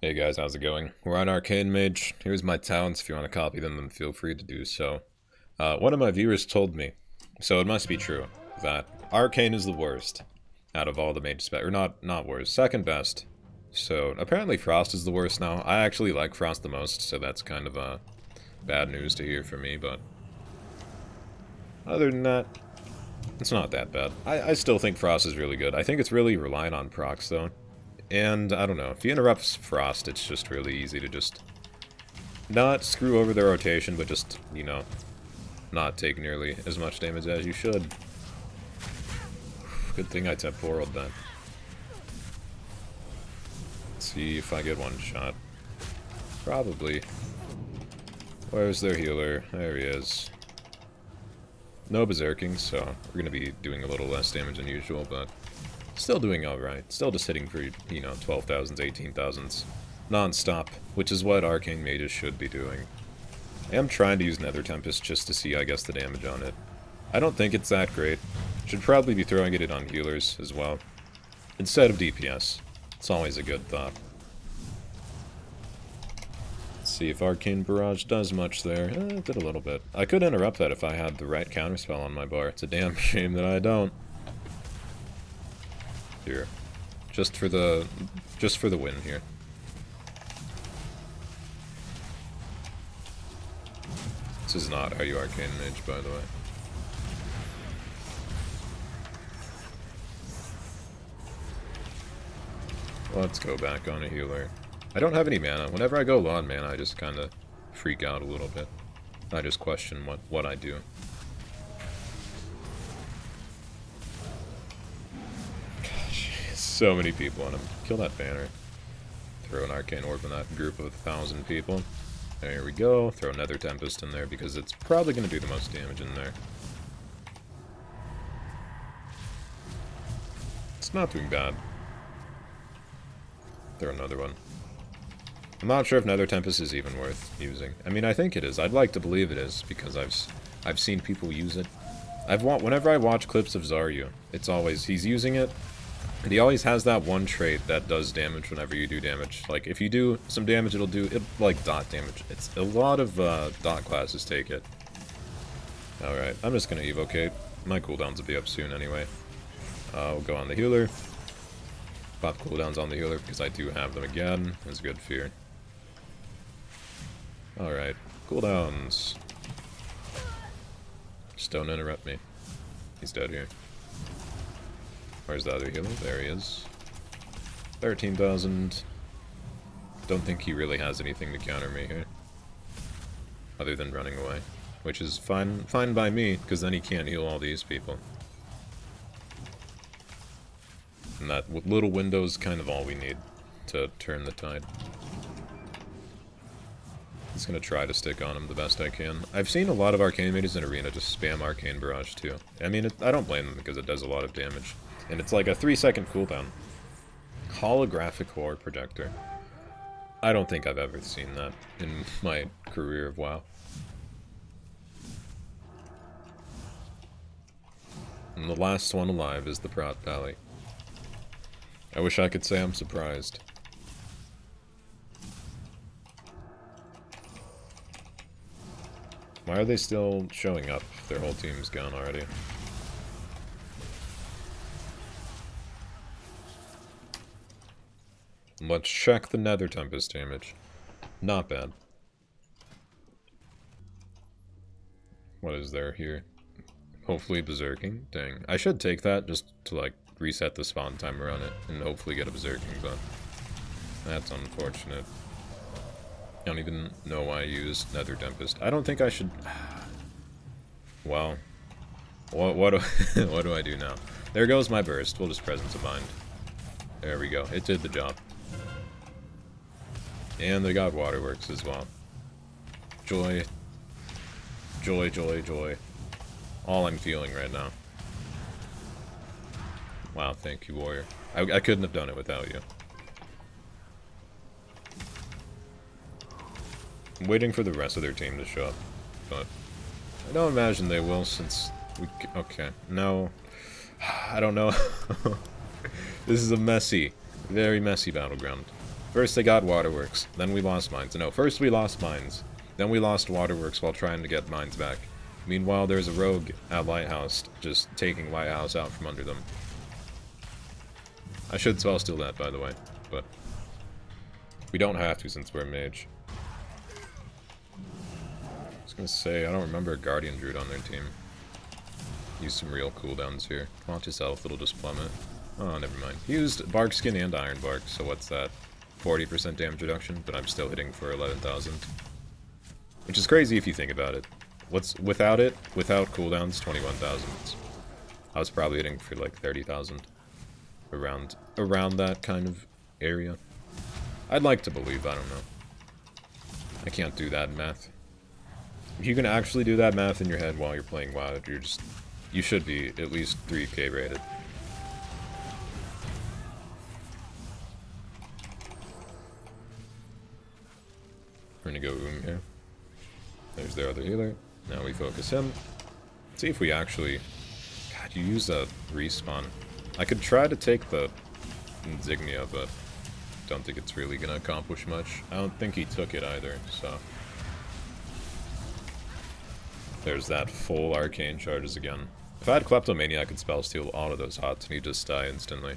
Hey guys, how's it going? We're on Arcane Mage. Here's my talents. If you want to copy them, then feel free to do so. One of my viewers told me, so it must be true, that Arcane is the worst out of all the mage spec, or not worst, second best. So apparently Frost is the worst now. I actually like Frost the most, so that's kind of bad news to hear for me, but other than that, it's not that bad. I still think Frost is really good. I think it's really reliant on procs though. And, I don't know, if he interrupts Frost, it's just really easy to just not screw over the rotation, but just, you know, not take nearly as much damage as you should. Good thing I temporaled that. Let's see if I get one shot. Probably. Where's their healer? There he is. No berserking, so we're going to be doing a little less damage than usual, but still doing alright. Still just hitting for, you know, 12,000s, 18,000s. Non-stop, which is what Arcane Mages should be doing. I am trying to use Nether Tempest just to see, I guess, the damage on it. I don't think it's that great. Should probably be throwing it on healers as well, instead of DPS. It's always a good thought. Let's see if Arcane Barrage does much there. It did a little bit. I could interrupt that if I had the right counterspell on my bar. It's a damn shame that I don't. Here. Just for the win here. This is not how you Arcane Mage, by the way. Let's go back on a healer. I don't have any mana. Whenever I go low on mana, I just kind of freak out a little bit. I just question what I do. So many people on him. Kill that banner. Throw an Arcane Orb in that group of 1,000 people. There we go. Throw Nether Tempest in there because it's probably going to do the most damage in there. It's not doing bad. Throw another one. I'm not sure if Nether Tempest is even worth using. I mean, I think it is. I'd like to believe it is because I've seen people use it. Whenever I watch clips of Zaryu, it's always he's using it. And he always has that one trait that does damage whenever you do damage. Like, if you do some damage, it'll do, like, dot damage. It's a lot of, dot classes take it. Alright, I'm just gonna evocate. My cooldowns will be up soon anyway. We'll go on the healer. Pop cooldowns on the healer because I do have them again. That's good fear. Alright, cooldowns. Just don't interrupt me. He's dead here. Where's the other healer? There he is. 13,000. Don't think he really has anything to counter me here. Other than running away. Which is fine by me, because then he can't heal all these people. And that little window is kind of all we need to turn the tide. Just gonna try to stick on him the best I can. I've seen a lot of Arcane Mages in Arena just spam Arcane Barrage too. I mean, I don't blame them because it does a lot of damage. And it's like a 3-second cooldown. Holographic Horror Projector. I don't think I've ever seen that in my career of WoW. And the last one alive is the Prot Valley. I wish I could say I'm surprised. Why are they still showing up? Their whole team's gone already. Let's check the Nether Tempest damage. Not bad. What is there here? Hopefully berserking. Dang. I should take that just to, like, reset the spawn timer on it and hopefully get a berserking, but that's unfortunate. I don't even know why I used Nether Tempest. I don't think I should... Well, what do I do now? There goes my burst. We'll just Presence of Mind. There we go. It did the job. And they got Waterworks as well. Joy. Joy, joy, joy. All I'm feeling right now. Wow, thank you, Warrior. I couldn't have done it without you. I'm waiting for the rest of their team to show up, but I don't imagine they will since we... Okay, no. I don't know. This is a messy, very messy battleground. First they got waterworks, then we lost mines. No, first we lost mines, then we lost waterworks while trying to get mines back. Meanwhile, there's a rogue at Lighthouse just taking Lighthouse out from under them. I should spell steal that, by the way, but we don't have to since we're a mage. I was gonna say, I don't remember a Guardian Druid on their team. Use some real cooldowns here. Watch his health, it'll just plummet. Oh, never mind. He used Bark Skin and Iron Bark, so what's that? 40% damage reduction, but I'm still hitting for 11,000. Which is crazy if you think about it. Without cooldowns, 21,000. I was probably hitting for like 30,000. Around that kind of area. I'd like to believe, I don't know. I can't do that math. If you can actually do that math in your head while you're playing WoW, you should be at least 3k rated. We're gonna go here. There's their other healer. Now we focus him. See if we actually... God, you use a respawn. I could try to take the insignia, but don't think it's really gonna accomplish much. I don't think he took it either, so... There's that full arcane charges again. If I had Kleptomania, I could spell steal all of those hots and he'd just die instantly.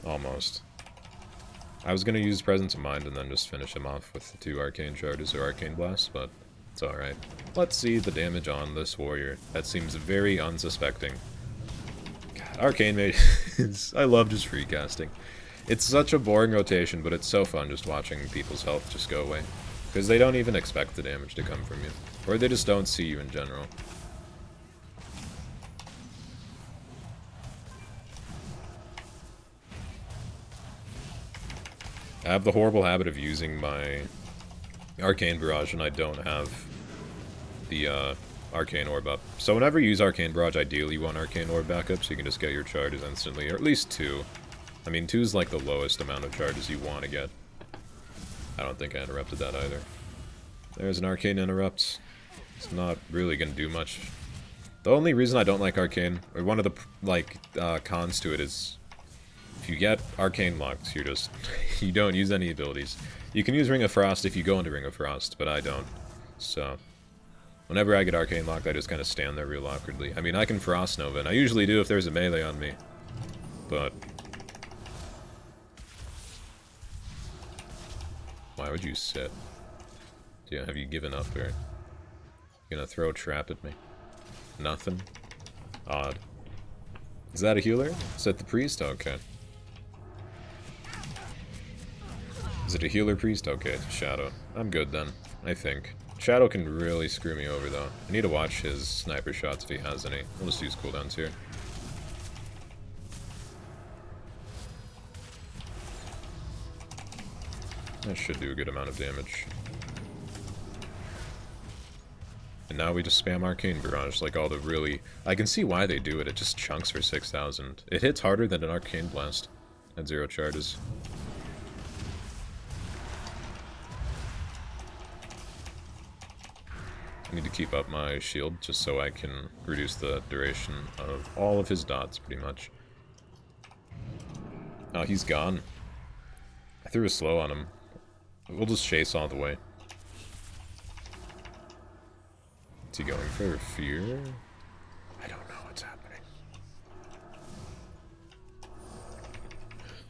Almost. I was gonna use Presence of Mind and then just finish him off with the 2 Arcane Charges or Arcane Blasts, but it's alright. Let's see the damage on this warrior. That seems very unsuspecting. God, Arcane Mage is... I love just free casting. It's such a boring rotation, but it's so fun just watching people's health just go away. Because they don't even expect the damage to come from you. Or they just don't see you in general. I have the horrible habit of using my Arcane Barrage, and I don't have the Arcane Orb up. So whenever you use Arcane Barrage, ideally you want Arcane Orb backup, so you can just get your charges instantly, or at least 2. I mean, 2 is like the lowest amount of charges you want to get. I don't think I interrupted that either. There's an Arcane Interrupt. It's not really going to do much. The only reason I don't like Arcane, or one of the cons to it is... If you get Arcane locked, you're just... you don't use any abilities. You can use Ring of Frost if you go into Ring of Frost, but I don't. So... Whenever I get Arcane locked, I just kind of stand there real awkwardly. I mean, I can Frost Nova, and I usually do if there's a melee on me. But... Why would you sit? Yeah, have you given up, or... You gonna throw a trap at me? Nothing? Odd. Is that a healer? Is that the priest? Okay. Is it a healer priest? Okay, it's a Shadow. I'm good then, I think. Shadow can really screw me over though. I need to watch his sniper shots if he has any. We'll just use cooldowns here. That should do a good amount of damage. And now we just spam Arcane Barrage, like all the really... I can see why they do it, it just chunks for 6,000. It hits harder than an Arcane Blast at 0 charges. I need to keep up my shield just so I can reduce the duration of all of his dots, pretty much. Oh, he's gone. I threw a slow on him. We'll just chase all the way. Is he going for fear? I don't know what's happening.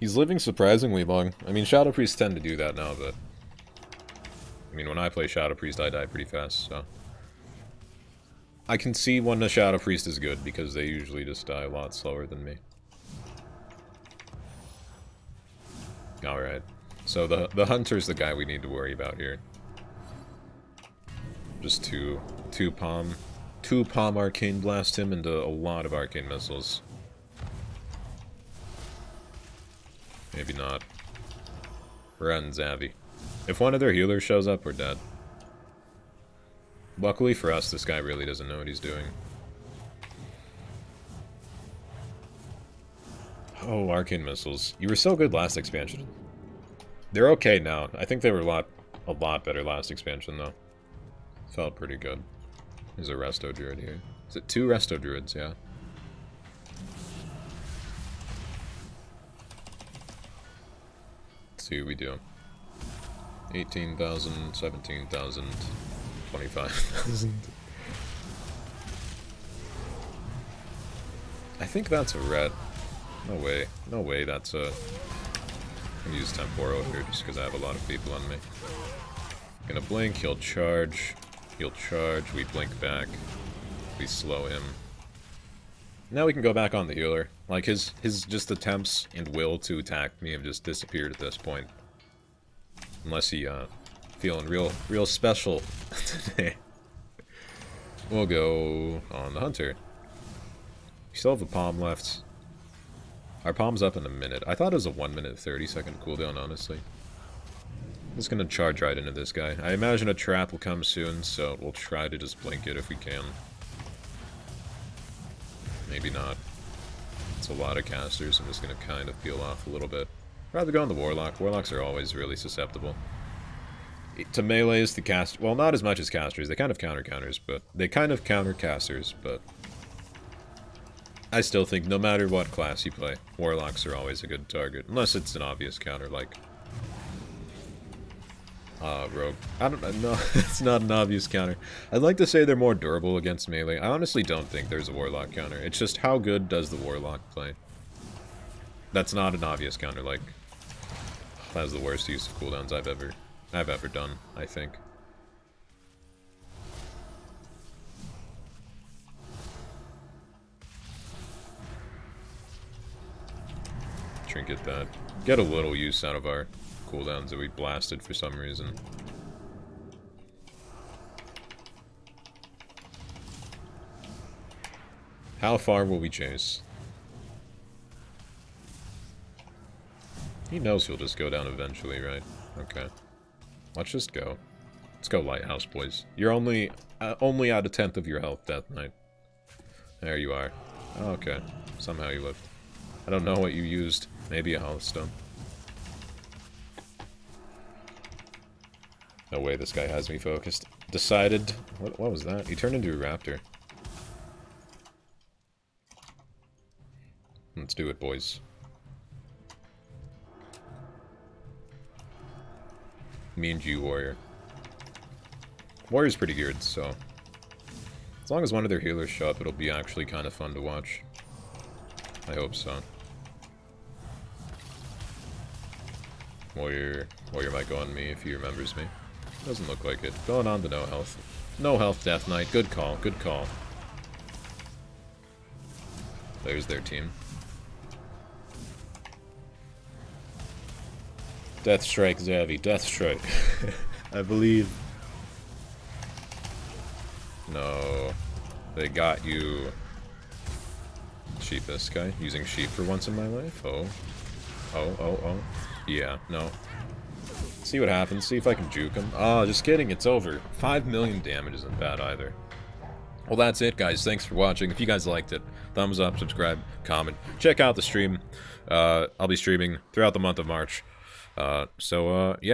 He's living surprisingly long. I mean, Shadow Priests tend to do that now, but... I mean, when I play Shadow Priest, I die pretty fast, so... I can see when a Shadow Priest is good, because they usually just die a lot slower than me. Alright. So the Hunter's the guy we need to worry about here. Just two palm Arcane Blast him into a lot of Arcane Missiles. Maybe not. Ren Zavi. If one of their healers shows up, we're dead. Luckily for us, this guy really doesn't know what he's doing. Oh, Arcane Missiles. You were so good last expansion. They're okay now. I think they were a lot better last expansion, though. Felt pretty good. There's a Resto Druid here. Is it 2 Resto Druids? Yeah. see what we do. 18,000, 17,000, 25,000. I think that's a ret. No way. No way that's a... I'm gonna use Temporo here just because I have a lot of people on me. Gonna blink, he'll charge. He'll charge, we blink back. We slow him. Now we can go back on the healer. Like, his just attempts and will to attack me have just disappeared at this point. Unless he, feeling real special today. We'll go on the hunter. We still have a palm left. Our palm's up in a minute. I thought it was a 1 minute 30-second cooldown, honestly. I'm just gonna charge right into this guy. I imagine a trap will come soon, so we'll try to just blink it if we can. Maybe not. It's a lot of casters. I'm just gonna kind of peel off a little bit. Rather go on the Warlock. Warlocks are always really susceptible. To melees, the cast... Well, not as much as casters. They kind of counter counters, but... They kind of counter casters, but... I still think no matter what class you play, Warlocks are always a good target. Unless it's an obvious counter, like... Rogue. I don't know. It's not an obvious counter. I'd like to say they're more durable against melee. I honestly don't think there's a Warlock counter. It's just how good does the Warlock play? That's not an obvious counter, like... That's the worst use of cooldowns I've ever done, I think. Trinket that. Get a little use out of our cooldowns that we blasted for some reason. How far will we chase? He knows he'll just go down eventually, right? Okay. Let's just go. Let's go, Lighthouse boys. You're only at a tenth of your health, Death Knight. There you are. Oh, okay. Somehow you lived. I don't know what you used. Maybe a Hearthstone. No way this guy has me focused. Decided... What was that? He turned into a raptor. Let's do it, boys. Me and you, Warrior. Warrior's pretty good, so... As long as one of their healers show up, it'll be actually kind of fun to watch. I hope so. Warrior might go on me if he remembers me. Doesn't look like it. Going on to no health. No health, Death Knight. Good call, good call. There's their team. Death Strike, Zavi. Death Strike. I believe. No. They got you. Sheep this guy. Using sheep for once in my life. Oh. Oh. Yeah, no. See what happens. See if I can juke him. Oh, just kidding. It's over. 5 million damage isn't bad either. Well, that's it, guys. Thanks for watching. If you guys liked it, thumbs up, subscribe, comment. Check out the stream. I'll be streaming throughout the month of March. Yeah,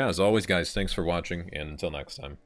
as always, guys, thanks for watching, and until next time.